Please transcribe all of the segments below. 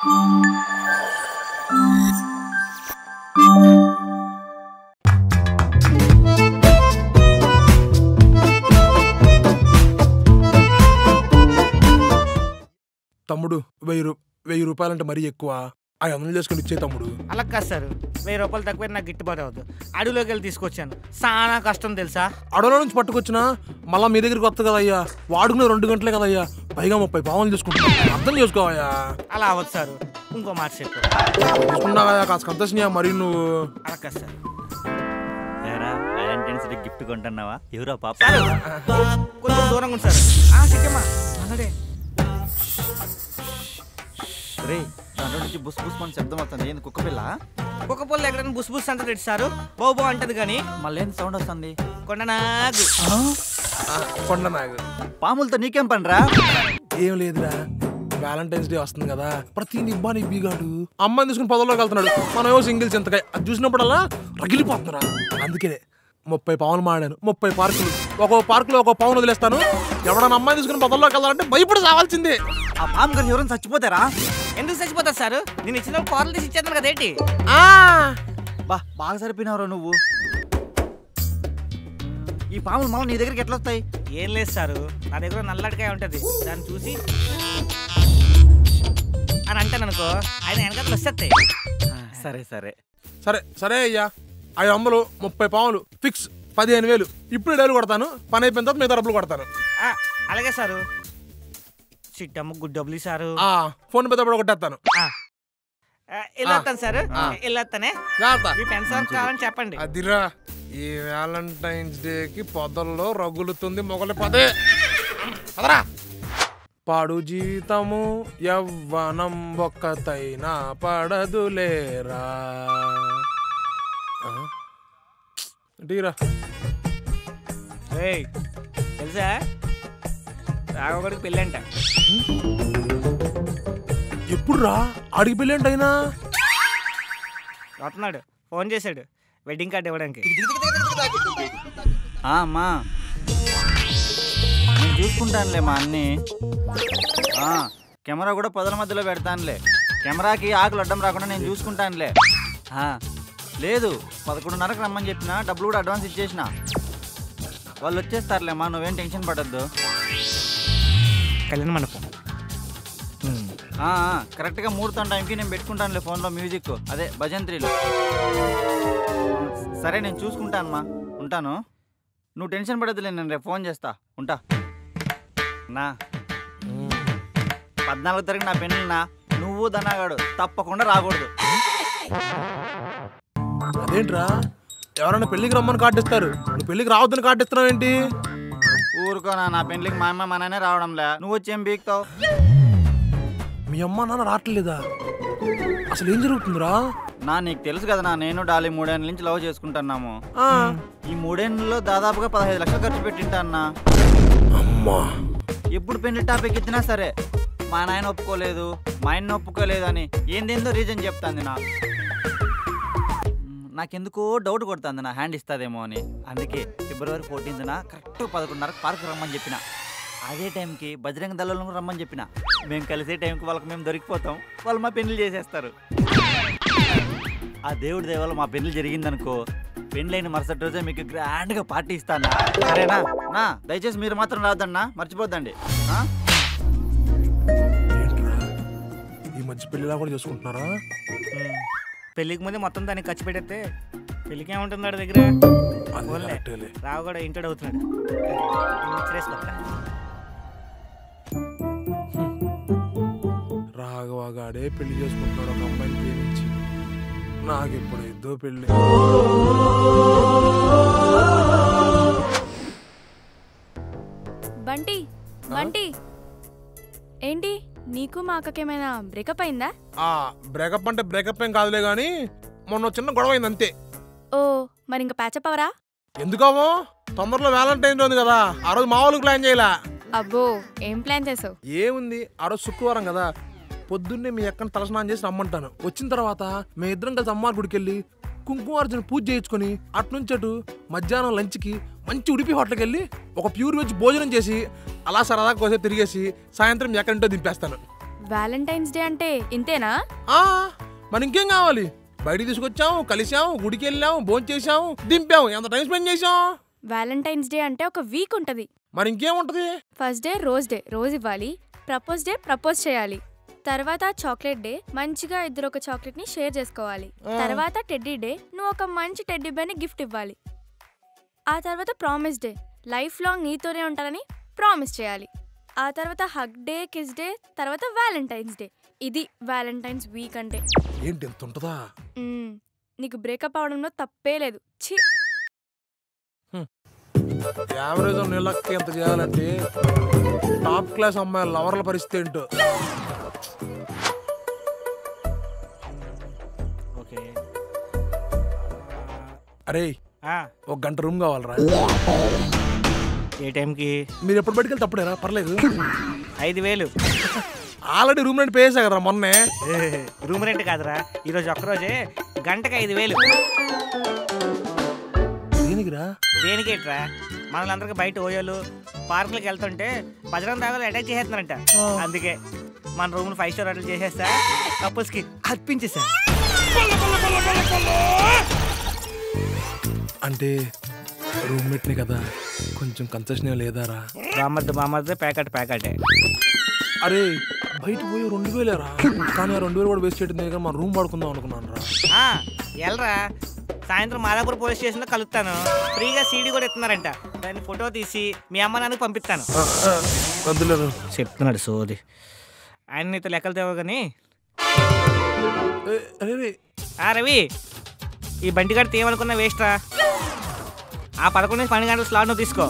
తమ్ముడు 1000 రూపాయలంటే మరీ ఎక్కువ. 500 చేసుకుని ఇచ్చే తమ్ముడు. అలా కాదు సార్, 1000 రూపాయలు తక్కువ నాకు గిట్టుబాటు అవుతుంది. అడవిలోకి వెళ్ళి తీసుకొచ్చాను, చాలా కష్టం తెలుసా. అడవిలో నుంచి పట్టుకొచ్చినా మళ్ళీ మీ దగ్గరికి వస్తుంది కదయ్యా, వాడుకునే 2 గంటలే కదయ్యా, పైగా 30 పావులు తీసుకుంటున్నా. అర్థం చేసుకోవయ్యా. అలా అవ్వదు సార్, ఇంకో మాట చెప్పు. తీసుకున్నా కదా కాస్త కంతసినా మరి నువ్వు. అలా కాదు సార్. వ్యాలంటైన్స్ డే గిఫ్ట్ కొంటున్నావా? ఎవరో పాప కొంచెం దూరంగా ఉంది సార్. సిక్కమ్మా అన్నడే రే, దాంట్లో నుంచి బుస్ బుస్ మన శబ్దం వస్తుంది. ఏంది కుక్క పిల్ల? కుక్క పొల్లు ఎక్కడైనా బుస్ బుస్ అంటది సారు, బాబు అంటది కానీ మళ్ళీ ఏంది సౌండ్ వస్తుంది? కొండనాగు. కొండనాగు. పాములతో నీకేం పనిరా? ఏం లేదురా, వ్యాలంటైన్స్ డే వస్తుంది కదా, ప్రతి నిబ్బాని బీగాడు అమ్మాయిని తీసుకుని పొదల్లోకి వెళ్తున్నాడు. మనం ఏమో సింగిల్స్ ఎంతకాయ అది చూసినప్పుడల్లా రగిలిపోతున్నారా. అందుకే 30 పావులు మాడాను, 30 పార్కులు, ఒక్కో పార్కులో ఒక్కో పావును వదిలేస్తాను. ఎవడన్నా అమ్మాయి తీసుకుని పొదల్లోకి వెళ్ళాలంటే భయపడి సావాల్సిందే. ఆ పాము గారు ఎవరైనా చచ్చిపోతారా? ఎందుకు చచ్చిపోతారు సారు? నేను ఇచ్చిన కూరలు తీసి ఇచ్చేస్తాను కదేంటి. బాగా సరిపోయినవరా నువ్వు. ఈ పాములు మళ్ళీ నీ దగ్గరికి ఎట్లా వస్తాయి? ఏం లేదు సారు, నా దగ్గర నల్లటికాయ ఉంటది, దాన్ని చూసి అని అంటాను అనుకో, ఆయన వెనకాల వస్తాయి. సరే సరే సరే సరే అయ్యా, 500, 30 పావులు ఫిక్స్, 15,000. ఇప్పుడు డైలు కొడతాను, పని అయిపోయిన తర్వాత మిగతా డబ్బులు కొడతాను. అలాగే సారు. చిట్టమ్మ గుడ్ డబ్బులు సారు. ఫోన్ పెద్ద కొట్టేస్తాను. వెళ్ళొస్తాను సారు, వెళ్ళొస్తానే. మీ పెన్షన్ కావాలని చెప్పండి. అదిరా, ఈ వ్యాలంటైన్స్ డేకి పొదల్లో రగులుతుంది మొగలి పదే. అదరా పాడు జీతము యవ్వనం ఒక్కతైనా పడదులేరా. టీరా తెలుసా, రాఘవడికి పెళ్ళంట. ఎప్పుడు రా? ఆడికి పెళ్ళేంటైనా? వస్తున్నాడు, ఫోన్ చేశాడు వెడ్డింగ్ కార్డు ఇవ్వడానికి. అమ్మా నేను చూసుకుంటానులే మా అన్ని. కెమెరా కూడా పొదల మధ్యలో పెడతానులే. కెమెరాకి ఆకులు అడ్డం రాకుండా నేను చూసుకుంటానులే. లేదు, 11:30కి రమ్మని చెప్పిన, డబ్బులు కూడా అడ్వాన్స్ ఇచ్చేసిన. వాళ్ళు వచ్చేస్తారులేమ్మా, నువ్వేం టెన్షన్ పడద్దు. కళ్యాణ మండపం కరెక్ట్గా ముహూర్తం టైంకి నేను పెట్టుకుంటానులే ఫోన్లో మ్యూజిక్, అదే భజంత్రీలు. సరే నేను చూసుకుంటానమ్మా, ఉంటాను. నువ్వు టెన్షన్ పడద్దులే, నేను రేపు ఫోన్ చేస్తా, ఉంటా. నా 14వ తారీఖు నా పెళ్ళినా, నువ్వు దనాగాడు తప్పకుండా రాకూడదు. అదేంట్రా, ఎవరైనా పెళ్లికి రమ్మని కార్డు ఇస్తారు, నువ్వు పెళ్లికి రావద్దని కార్డు ఇస్తున్నావు ఏంటి? ఊరుకోనా, నా పెళ్లికి మా అమ్మ మా నాన్నే రావడంలే, నువ్వు వచ్చి ఏం బీక్తావు? మీ అమ్మ నాన్న రావట్లేదా? అసలు ఏం జరుగుతుందిరా? నీకు తెలుసు కదా, నేను డాలీ 3 ఏళ్ళ నుంచి లవ్ చేసుకుంటున్నాము. ఈ 3 ఏళ్ళలో దాదాపుగా 15 లక్షలు ఖర్చు పెట్టింటా అన్న. అమ్మా, ఎప్పుడు పెళ్లి టాపిక్ ఎత్తినా సరే మా నాయన ఒప్పుకోలేదు, మా ఆయన ఒప్పుకోలేదు అని ఏందేందో రీజన్ చెప్తాంది. నాకెందుకో డౌట్ కొడుతుంది నా హ్యాండ్ ఇస్తుందేమో అని. అందుకే ఫిబ్రవరి 14న కరెక్ట్ 11:30కి పార్క్ రమ్మని చెప్పిన. అదే టైంకి బజరంగ దళాలను రమ్మని చెప్పిన. మేము కలిసే టైంకి వాళ్ళకి మేము దొరికిపోతాం, వాళ్ళు మా పెళ్లి చేసేస్తారు. ఆ దేవుడి దేవాల మా పెళ్లి జరిగిందనుకో, పెళ్ళైన మరుసటి రోజే మీకు గ్రాండ్గా పార్టీ ఇస్తాను. సరేనా? దయచేసి మీరు మాత్రం రావద్దన్నా, మర్చిపోద్దండి. ఈ మధ్య పెళ్లిలా కూడా చేసుకుంటున్నారా? పెళ్లికి ముందే మొత్తం దానికి ఖర్చు పెడితే పెళ్లికి ఏముంటుంది వాడి దగ్గర. రావు కూడా ఇంటర్డ్ అవుతున్నాడు. రాఘవగాడే పెళ్లి చేసుకుంటున్నాడు ఒక అమ్మాయిని ప్రేమించి. నాకు ఇప్పుడు ఇద్దో పెళ్లి. బంటి బంటి, ఏంటి నీకు మా అక్కకేమైనా బ్రేకప్ అయిందా? బ్రేకప్ అంటే బ్రేకప్ ఏం కాదులే గాని, మొన్న చిన్న గొడవ అయింది అంతే. ఓ, మరి ఇంకా ప్యాచప్ అవరా? ఎందుకవో, తొందరలో వ్యాలంటైన్స్ డే ఉంది కదా, ఆ రోజు మా వాళ్ళకి ప్లాన్ చేయాల. అబ్బో, ఏం ప్లాన్ చేసావు? ఏముంది, ఆ రోజు శుక్రవారం కదా, పొద్దున్నే మీ అక్కని తలస్నానం చేసి రమ్మంటాను. వచ్చిన తర్వాత మీ ఇద్దరం కలిసి అమ్మవారి గుడికి వెళ్ళి కుంకుమార్జున పూజ చేయించుకొని అట్నుంచి అటు మధ్యాహ్నం లంచ్కి మంచి ఉడిపి హోటల్కి వెళ్ళి ఒక ప్యూర్ వెజ్ భోజనం చేసి అలా సరదాగా కోసేపు తిరిగేసి సాయంత్రం ఎక్కడింటో దింపేస్తాను. వ్యాలంటైన్స్ డే అంటే ఇంతేనా? మరి ఇంకేం కావాలి? బయటికి తీసుకొచ్చాము, కలిసాము, గుడికి వెళ్ళాము, భోజనం చేసాము, దింపాము, ఎంత టైం స్పెండ్ చేసాం. వ్యాలంటైన్స్ డే అంటే ఒక వీక్ ఉంటది. మరి ఇంకేముంటది? ఫస్ట్ డే రోజ్ ఇవ్వాలి. ప్రపోజ్ డే ప్రపోజ్ చేయాలి. తర్వాత చాక్లెట్ డే, మంచిగా ఇద్దరు ఒక చాక్లెట్ ని షేర్ చేసుకోవాలి. తర్వాత టెడ్డీ డే, నువ్వు ఒక మంచి టెడ్డీ బేర్ ని గిఫ్ట్ ఇవ్వాలి. ఆ తర్వాత ప్రామిస్ డే, లైఫ్ లాంగ్ నీతోనే ఉంటానని ప్రామిస్ చేయాలి. ఆ తర్వాత హగ్ డే, కిస్ డే, తర్వాత వ్యాలంటైన్స్ డే. ఇది వ్యాలంటైన్స్ వీక్ అంటే. ఏంటి ఎంత ఉంటుందా? నీకు బ్రేకప్ అవడంలో తప్పే లేదు. ఛీ, యావరేజ్ నెలకి ఎంత చేయాలంటే టాప్ క్లాస్ అమ్మాయి లవర్ల పరిస్థితి ఏంటో. ఓకే. అరే ఒక గంట రూమ్ కావాలరా. ఏ టైంకి? మీరు ఎప్పుడు బయటకెళ్ళి తప్పుడేరా, పర్లేదు. 5,000. ఆల్రెడీ రూమ్ రెంట్ పే చేసా కదరా మొన్నే. రూమ్ రెంట్ కాదురా, ఈరోజు ఒక్కరోజే గంటకి 5,000. దేనికిరా? దేనికేట్రా, మనలందరికీ బయట ఓయోలు పార్కులకు వెళ్తుంటే భజనం దాగాలు అటాక్ చేసేస్తున్నారంట. అందుకే మన రూమ్ను 5 స్టార్ హోటల్ చేసేస్తా, కపుల్స్కి అర్పించేసా. అంటే రూమ్మేట్ని కదా, కొంచెం కన్సెషన్ లేదారా? బామర్ది ప్యాకెట్. అరే బయట పోయి 2,000 రా, కానీ ఆ 2,000 కూడా వేస్ట్ చేయడం దగ్గర మన రూమ్ పడుకుందాం అనుకున్నాను రా. వెళ్ళరా, సాయంత్రం మాదాపూర్ పోలీస్ స్టేషన్లో కలుస్తాను. ఫ్రీగా సీడీ కూడా ఇస్తున్నారంట, దాన్ని ఫోటో తీసి మీ అమ్మ నాన్నకి పంపిస్తాను. వద్దులేరు చెప్తున్నాడు సోది. ఆయన నీతో లెక్కలు తేవో కానీ. రవి, ఈ బండి గారు తీయమనుకున్న వేస్ట్ రా. ఆ 11-12 గంటల స్లాట్ నువ్వు తీసుకో.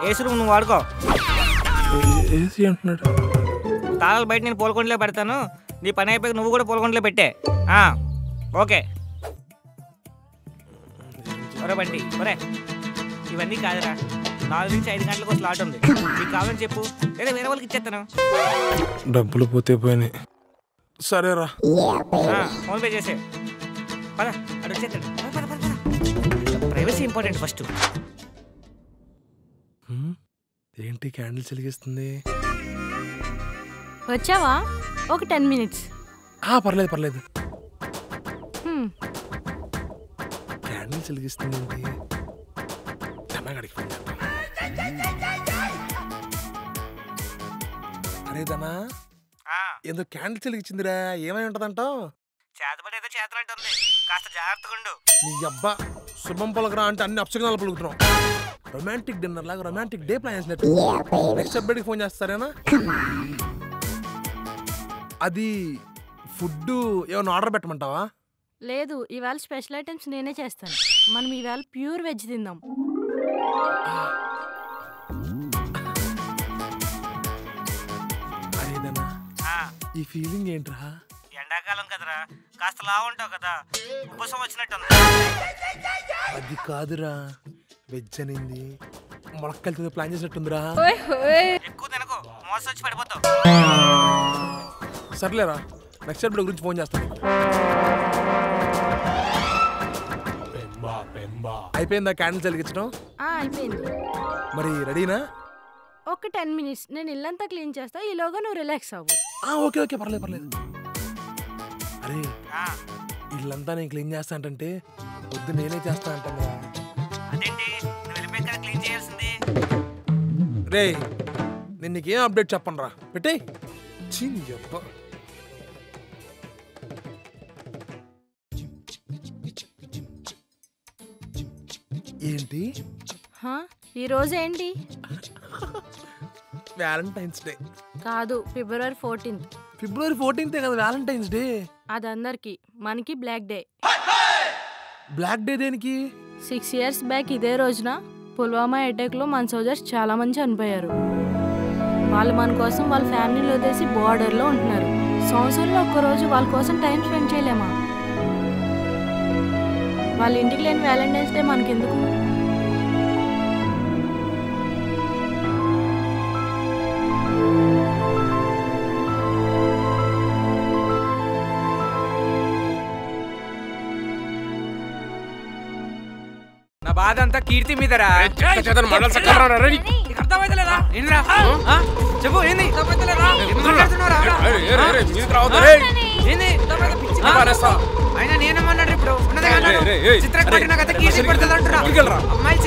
ఏసీ రూమ్ నువ్వు వాడుకో. తాళాలు బయట నేను పూలకొండలో పెడతాను, నీ పని అయిపోయి నువ్వు కూడా పూలకొండలో పెట్టే. ఓకే. ఒరే బండి, ఒరే ఇవన్నీ కాదురా, 4 నుంచి 5 గంటలకు స్లాట్ ఉంది. నీకు కావాలని చెప్పు, లేదా వేరే వాళ్ళకి ఇచ్చేస్తాను. డబ్బులు పోతే పోయినాయి. సరేరా, ఫోన్ పే చేసే. పద, అటు వచ్చేస్తాడు. Privacy important first. ఏంటి క్యాండిల్స్ వెలిగిస్తుంది? వచ్చావా? ఒక 10 minutes. పర్లేదు. క్యాండిల్స్ వెలిగిస్తుంది ఏంటి? అరే దనా, ఏదో క్యాండిల్స్ వెలిగించిందిరా, ఏమై ఉంటదంటావు? చేతబడి ఏదో చేతలంటుంది, కాస్త జాగ్రత్తగా ఉండు. నీ అబ్బా శుభం పలకరా అంటే అన్ని అప్సగనాలు పలుకుతున్నావు. రొమాంటిక్ డిన్నర్ లాగా రొమాంటిక్ డే ప్లాన్ చేసినట్టు. నెక్స్ట్ అప్డేట్కి ఫోన్ చేస్తారేనా? అది ఫుడ్ ఏమైనా ఆర్డర్ పెట్టమంటావా? లేదు, ఇవాళ స్పెషల్ ఐటమ్స్ నేనే చేస్తాను. మనం ఇవాళ ప్యూర్ వెజ్ తిందాం. అరేదనా, ఈ ఫీలింగ్ ఏంట్రా? ఎండాకాలం కదరా, కాస్త లావు ఉంటావు కదా, ఉపసం వచ్చినట్టుంది. అది కాదురా, వెజ్ అనింది, మొలక్కలతో ప్లాన్ చేసినట్టుందిరా. ఎక్కువ తినకు, మోసం వచ్చి పడిపోతావు. సర్లేరా, నెక్స్ట్ అప్డేట్ గురించి ఫోన్ చేస్తాను. అయిపోయిందా క్యాండిల్స్ వెలిగించడం? అయిపోయింది. మరి రెడీనా? ఒక 10 minutes, నేను ఇల్లంతా క్లీన్ చేస్తా, ఈలోగా నువ్వు రిలాక్స్ అవ్వు. ఓకే పర్లేదు. అరే ఇల్లంతా నేను క్లీన్ చేస్తా అంటే వద్దు, నేనే చేస్తా అంటాను. అదేంటి, నువ్వు వెళ్ళిపోయి కదా క్లీన్ చేయాల్సింది. రే నేను నీకేం అప్డేట్ చెప్పను రా, పెట్టే. ఏంటి ఈ రోజు ఏంటి? వ్యాలంటైన్స్ డే కాదు, February 14th. February 14th కదా వ్యాలంటైన్స్ డే. అది అందరికి, మనకి బ్లాక్ డే. బ్లాక్ డే దేనికి? 6 years బ్యాక్ ఇదే రోజున పుల్వామా అటాక్లో మన సోల్జర్స్ చాలా మంది చనిపోయారు. వాళ్ళు మన కోసం వాళ్ళ ఫ్యామిలీలో వదిలేసి బార్డర్లో ఉంటున్నారు. సంవత్సరంలో ఒక్కరోజు వాళ్ళ కోసం టైం స్పెండ్ చేయలేమా? వాళ్ళ ఇంటికి లేని వ్యాలంటైన్స్ డే మనకెందుకు? నా బాధ బాధ అంతా కీర్తి మీదరా. అర్థమైతలేదా ఏంద్రా? చెప్పు ఏంది అర్థమైతలేదా? అయినా నేనేమన్నాడు ఇప్పుడు ఉన్నదే చిత్రకు పట్టిన కథ కీర్తి పడుతుంది అంటున్నా. అమ్మాయి